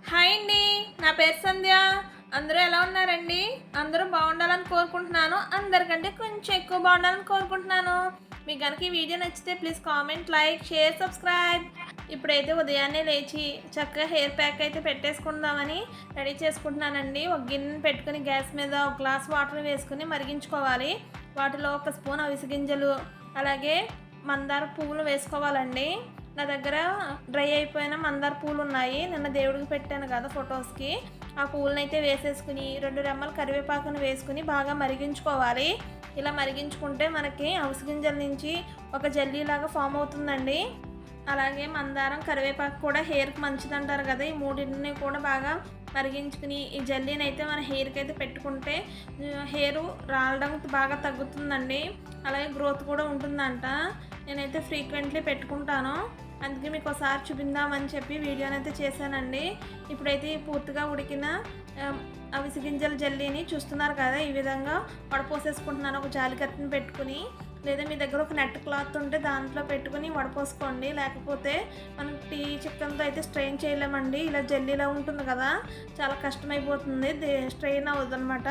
Hi అండి, నా పేరు సంధ్య. అందరూ ఎలా ఉన్నారండి? అందరూ బాగుండాలని కోరుకుంటున్నాను. అందరికంటే కొంచెం ఎక్కువ బాగుండాలని కోరుకుంటున్నాను. మీకు కనుక ఈ వీడియో నచ్చితే please comment, like, share, subscribe. ఇప్పుడైతే ఉదయాన్నే లేచి చక్కగా హెయిర్ ప్యాక్ అయితే పెట్టేసుకుందామని రెడీ చేసుకుంటున్నానండి. ఒక గిన్నె పెట్టుకుని గ్యాస్ మీద ఒక గ్లాస్ వాటర్ వేసుకుని మరిగించుకోవాలి. వాటిలో ఒక స్పూన్ అవిసె గింజలు, అలాగే మందార పువ్వులు వేసుకోవాలండి. నా దగ్గర డ్రై అయిపోయిన మందార పూలు ఉన్నాయి. నిన్న దేవుడికి పెట్టాను కదా ఫొటోస్కి. ఆ పూలను అయితే వేసేసుకుని 2 రెమ్మల కరివేపాకును వేసుకుని బాగా మరిగించుకోవాలి. ఇలా మరిగించుకుంటే మనకి అవిసె గింజల నుంచి ఒక జెల్లీలాగా ఫామ్ అవుతుందండి. అలాగే మందారం, కరివేపాకు కూడా హెయిర్కి మంచిది అంటారు కదా. ఈ మూడింటిని కూడా బాగా మరిగించుకుని ఈ జెల్లీని అయితే మన హెయిర్కి అయితే పెట్టుకుంటే హెయిర్ రాలడం బాగా తగ్గుతుందండి. అలాగే గ్రోత్ కూడా ఉంటుందంట. నేనైతే ఫ్రీక్వెంట్లీ పెట్టుకుంటాను. అందుకే మీకు ఒకసారి చూపిందామని చెప్పి వీడియోని అయితే చేశానండి. ఇప్పుడైతే పూర్తిగా ఉడికిన అవిసె గింజల జెల్లీని చూస్తున్నారు కదా, ఈ విధంగా వడపోసేసుకుంటున్నాను. ఒక జాలికత్తిని పెట్టుకుని, లేదా మీ దగ్గర ఒక నెట్ క్లాత్ ఉంటే దాంట్లో పెట్టుకుని వడపోసుకోండి. లేకపోతే మనం టీ చిక్కన్తో అయితే స్ట్రెయిన్ చేయలేమండి. ఇలా జెల్లీలా ఉంటుంది కదా, చాలా కష్టమైపోతుంది, స్ట్రెయిన్ అవ్వదు అనమాట.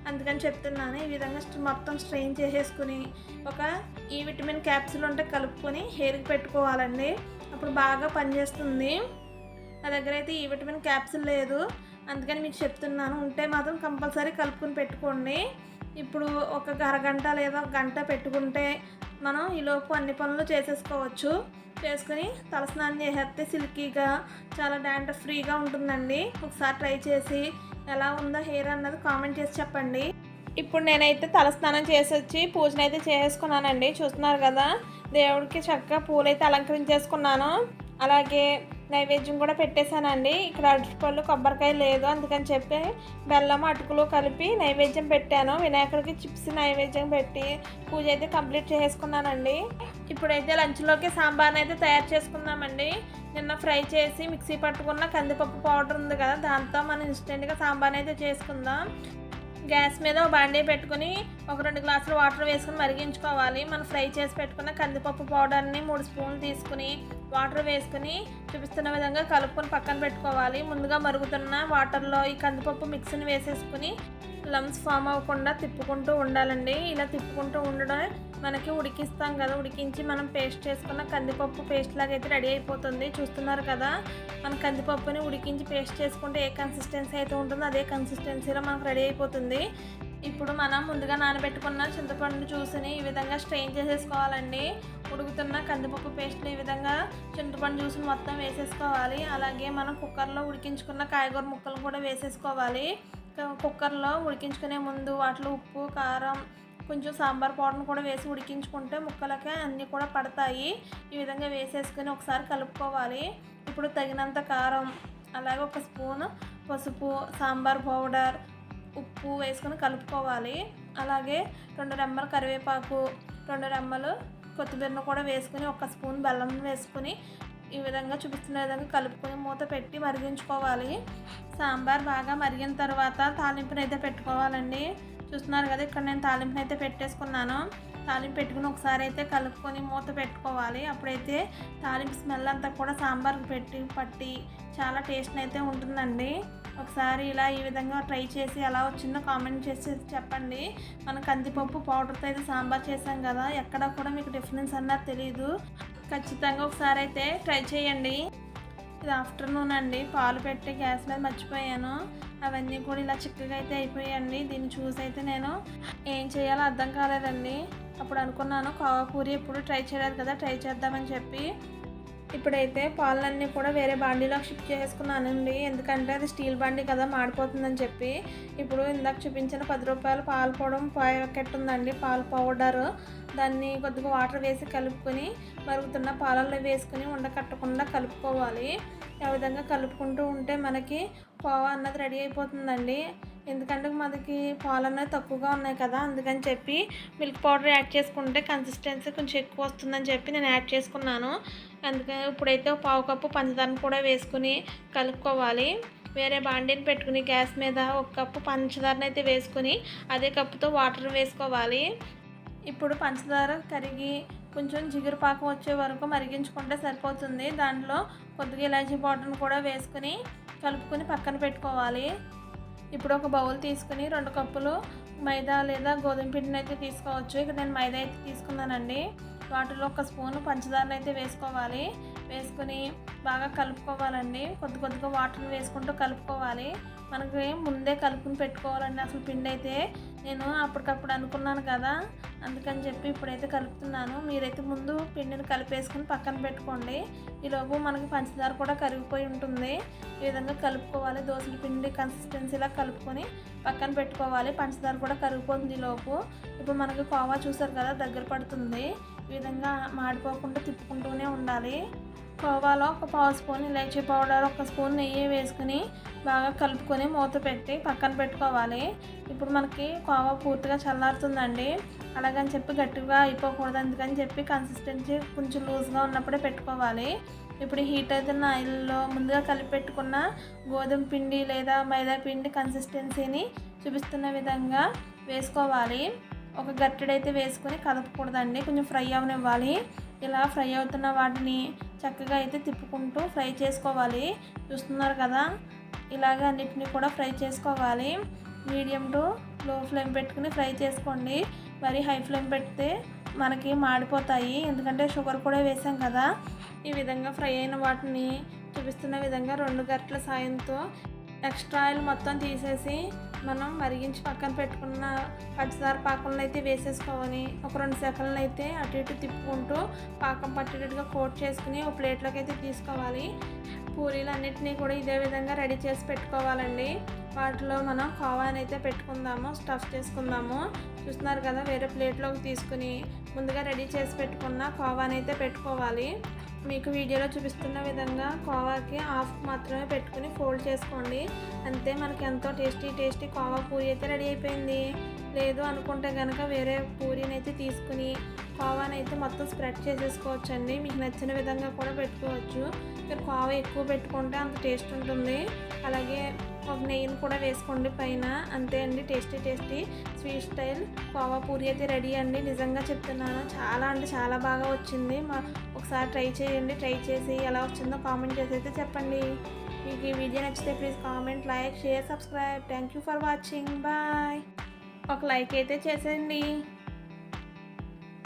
అందుకని చెప్తున్నాను. ఈ విధంగా మొత్తం స్ట్రెయిన్ చేసేసుకుని ఒక ఈ విటమిన్ క్యాప్సూల్ ఉంటే కలుపుకొని హెయిర్కి పెట్టుకోవాలండి. అప్పుడు బాగా పనిచేస్తుంది. నా దగ్గర అయితే ఈ విటమిన్ క్యాప్సూల్ లేదు, అందుకని మీకు చెప్తున్నాను. ఉంటే మాత్రం కంపల్సరీ కలుపుకొని పెట్టుకోండి. ఇప్పుడు ఒక అరగంట లేదా ఒక గంట పెట్టుకుంటే మనం ఈలోపు అన్ని పనులు చేసేసుకోవచ్చు. చేసుకుని తలస్నానం చేసేస్తే సిల్కీగా, చాలా డాండ్రఫ్ ఫ్రీగా ఉంటుందండి. ఒకసారి ట్రై చేసి ఎలా ఉందో హెయిర్ అన్నది కామెంట్ చేసి చెప్పండి. ఇప్పుడు నేనైతే తలస్నానం చేసి వచ్చి పూజనైతే చేసుకున్నానండి. చూస్తున్నారు కదా, దేవుడికి చక్కగా పూలైతే అలంకరించేసుకున్నాను. అలాగే నైవేద్యం కూడా పెట్టేశానండి. ఇక్కడ అరటిపళ్ళు, కొబ్బరికాయ లేదు, అందుకని చెప్పి బెల్లం, అటుకులు కలిపి నైవేద్యం పెట్టాను. వినాయకుడికి చిప్స్ నైవేద్యం పెట్టి పూజ అయితే కంప్లీట్ చేసుకున్నానండి. ఇప్పుడైతే లంచ్లోకి సాంబార్ని అయితే తయారు చేసుకుందామండి. నిన్న ఫ్రై చేసి మిక్సీ పట్టుకున్న కందిపప్పు పౌడర్ ఉంది కదా, దాంతో మనం ఇన్స్టెంట్గా సాంబార్ని అయితే చేసుకుందాం. గ్యాస్ మీద ఒక బాండీ పెట్టుకుని ఒక 2 గ్లాసులు వాటర్ వేసుకుని మరిగించుకోవాలి. మనం ఫ్రై చేసి పెట్టుకున్న కందిపప్పు పౌడర్ని 3 స్పూన్లు తీసుకుని వాటర్ వేసుకుని చూపిస్తున్న విధంగా కలుపుకొని పక్కన పెట్టుకోవాలి. ముందుగా మరుగుతున్న వాటర్లో ఈ కందిపప్పు మిక్స్ని వేసేసుకుని లమ్స్ ఫామ్ అవ్వకుండా తిప్పుకుంటూ ఉండాలండి. ఇలా తిప్పుకుంటూ ఉండడం మనకి ఉడికిస్తాం కదా, ఉడికించి మనం పేస్ట్ చేసుకున్న కందిపప్పు పేస్ట్ లాగా అయితే రెడీ అయిపోతుంది. చూస్తున్నారు కదా, మన కందిపప్పుని ఉడికించి పేస్ట్ చేసుకుంటే ఏ కన్సిస్టెన్సీ అయితే ఉంటుందో అదే కన్సిస్టెన్సీలో మనకు రెడీ అయిపోతుంది. ఇప్పుడు మనం ముందుగా నానబెట్టుకున్న చింతపండు జ్యూస్ని ఈ విధంగా స్ట్రెయిన్ చేసేసుకోవాలండి. ఉడుకుతున్న కందిపప్పు పేస్ట్లు ఈ విధంగా చింతపండు జ్యూస్ని మొత్తం వేసేసుకోవాలి. అలాగే మనం కుక్కర్లో ఉడికించుకున్న కాయగూర ముక్కలు కూడా వేసేసుకోవాలి. కుక్కర్లో ఉడికించుకునే ముందు వాటిలో ఉప్పు, కారం, కొంచెం సాంబార్ పౌడర్ని కూడా వేసి ఉడికించుకుంటే ముక్కలకి అన్నీ కూడా పడతాయి. ఈ విధంగా వేసేసుకుని ఒకసారి కలుపుకోవాలి. ఇప్పుడు తగినంత కారం, అలాగే ఒక స్పూన్ పసుపు, సాంబార్ పౌడర్, ఉప్పు వేసుకొని కలుపుకోవాలి. అలాగే 2 రెమ్మల కరివేపాకు, 2 రెమ్మలు కొత్తిమీరను కూడా వేసుకుని ఒక స్పూన్ బెల్లం వేసుకుని ఈ విధంగా చూపిస్తున్న విధంగా కలుపుకొని మూత పెట్టి మరిగించుకోవాలి. సాంబార్ బాగా మరిగిన తర్వాత తాలింపుని అయితే పెట్టుకోవాలండి. చూస్తున్నారు కదా, ఇక్కడ నేను తాలింపుని అయితే పెట్టేసుకున్నాను. తాలింపు పెట్టుకుని ఒకసారి అయితే కలుపుకొని మూత పెట్టుకోవాలి. అప్పుడైతే తాలింపు స్మెల్ అంతా కూడా సాంబార్కి పట్టి చాలా టేస్ట్ అయితే ఉంటుందండి. ఒకసారి ఇలా ఈ విధంగా ట్రై చేసి ఎలా వచ్చిందో కామెంట్ చేసి చెప్పండి. మనం కందిపప్పు పౌడర్తో అయితే సాంబార్ చేసాం కదా, ఎక్కడ కూడా మీకు డిఫరెన్స్ అన్నది తెలీదు. ఖచ్చితంగా ఒకసారి అయితే ట్రై చేయండి. ఇది ఆఫ్టర్నూన్ అండి, పాలు పెట్టి గ్యాస్ మీద మర్చిపోయాను. అవన్నీ కూడా ఇలా చిక్కగా అయితే అయిపోయాయండి. దీన్ని చూసి అయితే నేను ఏం చేయాలో అర్థం కాలేదండి. అప్పుడు అనుకున్నాను కావాపూరి ఎప్పుడు ట్రై చేయలేదు కదా, ట్రై చేద్దామని చెప్పి. ఇప్పుడైతే పాలన్నీ కూడా వేరే బాండీలోకి షిఫ్ట్ చేసుకున్నానండి. ఎందుకంటే అది స్టీల్ బాండీ కదా, మాడిపోతుందని చెప్పి. ఇప్పుడు ఇందాక చూపించిన 10 రూపాయల పాల పొడం ప్యాకెట్ ఉందండి, పాల పౌడర్. దాన్ని కొద్దిగా వాటర్ వేసి కలుపుకొని మరుగుతున్న పాలల్లో వేసుకుని ఉండకట్టకుండా కలుపుకోవాలి. ఆ విధంగా కలుపుకుంటూ ఉంటే మనకి కోవా అన్నది రెడీ అయిపోతుందండి. ఎందుకంటే మనకి పాలు అన్నది తక్కువగా ఉన్నాయి కదా, అందుకని చెప్పి మిల్క్ పౌడర్ యాడ్ చేసుకుంటే కన్సిస్టెన్సీ కొంచెం ఎక్కువ వస్తుందని చెప్పి నేను యాడ్ చేసుకున్నాను. అందుకని ఇప్పుడైతే 1/2 కప్పు పంచదారను కూడా వేసుకుని కలుపుకోవాలి. వేరే బాండీని పెట్టుకుని గ్యాస్ మీద 1 కప్పు పంచదారని అయితే వేసుకుని అదే కప్పుతో వాటర్ వేసుకోవాలి. ఇప్పుడు పంచదార కరిగి కొంచెం జిగురు పాకం వచ్చే వరకు మరిగించుకుంటే సరిపోతుంది. దాంట్లో కొద్దిగా ఇలాచీ పౌడర్ని కూడా వేసుకుని కలుపుకొని పక్కన పెట్టుకోవాలి. ఇప్పుడు ఒక బౌల్ తీసుకుని 2 కప్పులు మైదా లేదా గోధుమ పిండిని అయితే తీసుకోవచ్చు. ఇక్కడ నేను మైదా అయితే తీసుకున్నానండి. వాటిలో 1 స్పూను పంచదారని అయితే వేసుకోవాలి. వేసుకుని బాగా కలుపుకోవాలండి. కొద్దిగా వాటర్ని వేసుకుంటూ కలుపుకోవాలి. మనకి ముందే కలుపుని పెట్టుకోవాలండి. అసలు పిండి అయితే నేను అప్పటికప్పుడు అనుకున్నాను కదా, అందుకని చెప్పి ఇప్పుడైతే కలుపుతున్నాను. మీరైతే ముందు పిండిని కలిపేసుకుని పక్కన పెట్టుకోండి. ఈలోపు మనకి పంచదార కూడా కరిగిపోయి ఉంటుంది. ఈ విధంగా కలుపుకోవాలి. దోసల పిండి కన్సిస్టెన్సీలా కలుపుకొని పక్కన పెట్టుకోవాలి. పంచదార కూడా కరిగిపోతుంది ఈలోపు. ఇప్పుడు మనకి కోవా చూసారు కదా, దగ్గర పడుతుంది. ఈ విధంగా మాడిపోకుండా తిప్పుకుంటూనే ఉండాలి. కోవాలో 1/2 స్పూన్ ఇలాచీ పౌడర్, 1 స్పూన్ నెయ్యి వేసుకుని బాగా కలుపుకొని మూత పెట్టి పక్కన పెట్టుకోవాలి. ఇప్పుడు మనకి కోవా పూర్తిగా చల్లారుతుందండి. అలాగని చెప్పి గట్టిగా అయిపోకూడదు, అందుకని చెప్పి కన్సిస్టెన్సీ కొంచెం లూజ్గా ఉన్నప్పుడే పెట్టుకోవాలి. ఇప్పుడు హీట్ అవుతున్న ఆయిల్లో ముందుగా కలిపి పెట్టుకున్న గోధుమ పిండి లేదా మైదా పిండి కన్సిస్టెన్సీని చూపిస్తున్న విధంగా వేసుకోవాలి. ఒక గట్టెడైతే వేసుకొని కదపకూడదండి, కొంచెం ఫ్రై అవనివ్వాలి. ఇలా ఫ్రై అవుతున్న వాటిని చక్కగా అయితే తిప్పుకుంటూ ఫ్రై చేసుకోవాలి. చూస్తున్నారు కదా, ఇలాగ అన్నిటిని కూడా ఫ్రై చేసుకోవాలి. మీడియం టు లో ఫ్లేమ్ పెట్టుకుని ఫ్రై చేసుకోండి. మరి హై ఫ్లేమ్ పెడితే మనకి మాడిపోతాయి, ఎందుకంటే షుగర్ కూడా వేసాం కదా. ఈ విధంగా ఫ్రై అయిన వాటిని చూపిస్తున్న విధంగా 2 గరిటెల సాయంతో ఎక్స్ట్రా ఆయిల్ మొత్తం తీసేసి మనం మరిగించి పక్కన పెట్టుకున్న పంచదార పాకంలో అయితే వేసేసుకోవాలి. ఒక 2 సెకండ్లు అయితే అటు ఇటు తిప్పుకుంటూ పాకం పట్టేటట్టుగా కోట్ చేసుకుని ఒక ప్లేట్లోకి అయితే తీసుకోవాలి. పూరీలు అన్నిటినీ కూడా ఇదే విధంగా రెడీ చేసి పెట్టుకోవాలండి. వాటిలో మనం కోవాని అయితే పెట్టుకుందాము, స్టఫ్ చేసుకుందాము. చూస్తున్నారు కదా, వేరే ప్లేట్లోకి తీసుకుని ముందుగా రెడీ చేసి పెట్టుకున్న కోవాని అయితే పెట్టుకోవాలి. మీకు వీడియోలో చూపిస్తున్న విధంగా కోవాకి హాఫ్ మాత్రమే పెట్టుకుని ఫోల్డ్ చేసుకోండి. అంతే, మనకి ఎంతో టేస్టీ కోవా పూరి అయితే రెడీ అయిపోయింది. లేదు అనుకుంటే కనుక వేరే పూరీని అయితే తీసుకుని కోవాని అయితే మొత్తం స్ప్రెడ్ చేసేసుకోవచ్చండి. మీకు నచ్చిన విధంగా కూడా పెట్టుకోవచ్చు. మీరు కోవా ఎక్కువ పెట్టుకుంటే అంత టేస్ట్ ఉంటుంది. అలాగే ఒక నెయ్యిని కూడా వేసుకోండి పైన. అంతే అండి, tasty sweet style khoa puri అయితే రెడీ అండి. నిజంగా చెప్తున్నాను, చాలా అంటే చాలా బాగా వచ్చింది. ఒకసారి ట్రై చేయండి. ట్రై చేసి ఎలా వచ్చిందో కామెంట్ చేసి అయితే చెప్పండి. మీకు ఈ వీడియో నచ్చితే please comment, like, share, subscribe. Thank you for watching. Bye. ఒక లైక్ అయితే చేసేయండి.